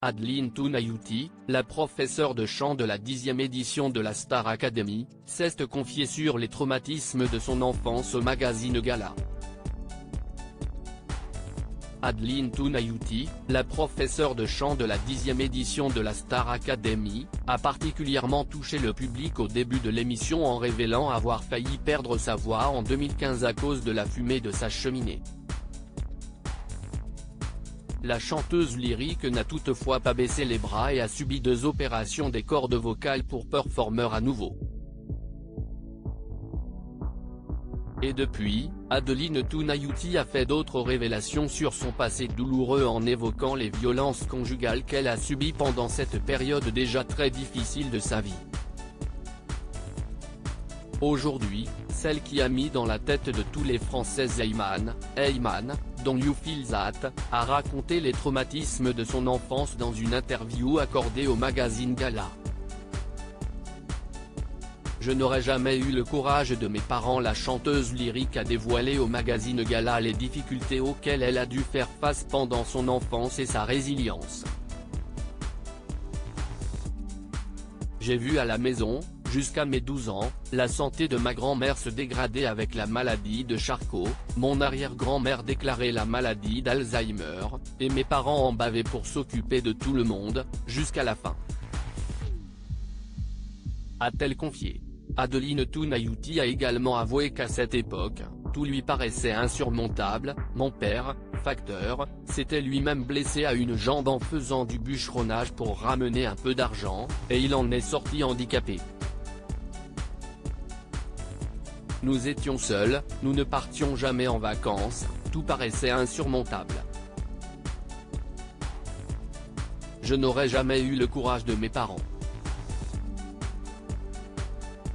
Adeline Tounayouti, la professeure de chant de la 10e édition de la Star Academy, s'est confiée sur les traumatismes de son enfance au magazine Gala. Adeline Tounayouti, la professeure de chant de la 10e édition de la Star Academy, a particulièrement touché le public au début de l'émission en révélant avoir failli perdre sa voix en 2015 à cause de la fumée de sa cheminée. La chanteuse lyrique n'a toutefois pas baissé les bras et a subi 2 opérations des cordes vocales pour performer à nouveau. Et depuis, Adeline Tounayouti a fait d'autres révélations sur son passé douloureux en évoquant les violences conjugales qu'elle a subies pendant cette période déjà très difficile de sa vie. Aujourd'hui, celle qui a mis dans la tête de tous les Français Ayman, dont You Feel That, a raconté les traumatismes de son enfance dans une interview accordée au magazine Gala. Je n'aurais jamais eu le courage de mes parents. La chanteuse lyrique a dévoilé au magazine Gala les difficultés auxquelles elle a dû faire face pendant son enfance et sa résilience. J'ai vu à la maison, jusqu'à mes 12 ans, la santé de ma grand-mère se dégrader avec la maladie de Charcot, mon arrière-grand-mère déclarer la maladie d'Alzheimer, et mes parents en bavaient pour s'occuper de tout le monde, jusqu'à la fin. A-t-elle confié. Adeline Tounayouti a également avoué qu'à cette époque, tout lui paraissait insurmontable. Mon père, facteur, s'était lui-même blessé à une jambe en faisant du bûcheronnage pour ramener un peu d'argent, et il en est sorti handicapé. Nous étions seuls, nous ne partions jamais en vacances, tout paraissait insurmontable. Je n'aurais jamais eu le courage de mes parents.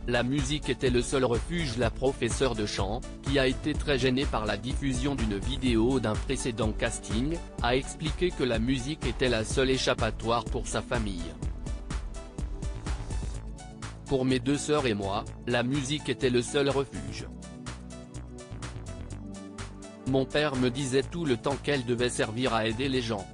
La musique était le seul refuge. La professeure de chant, qui a été très gênée par la diffusion d'une vidéo d'un précédent casting, a expliqué que la musique était la seule échappatoire pour sa famille. Pour mes 2 sœurs et moi, la musique était le seul refuge. Mon père me disait tout le temps qu'elle devait servir à aider les gens.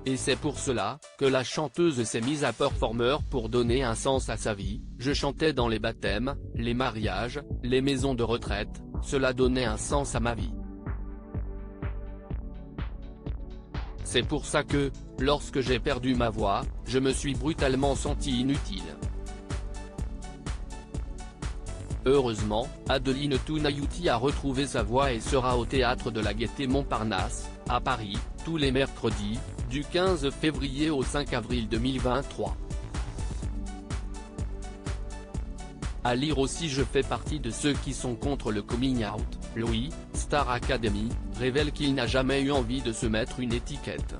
Et c'est pour cela, que la chanteuse s'est mise à performer pour donner un sens à sa vie. Je chantais dans les baptêmes, les mariages, les maisons de retraite, cela donnait un sens à ma vie. C'est pour ça que, lorsque j'ai perdu ma voix, je me suis brutalement senti inutile. Heureusement, Adeline Tounayouti a retrouvé sa voix et sera au théâtre de la Gaîté Montparnasse, à Paris, tous les mercredis, du 15 février au 5 avril 2023. À lire aussi. Je fais partie de ceux qui sont contre le coming out. Louis, Star Academy, révèle qu'il n'a jamais eu envie de se mettre une étiquette.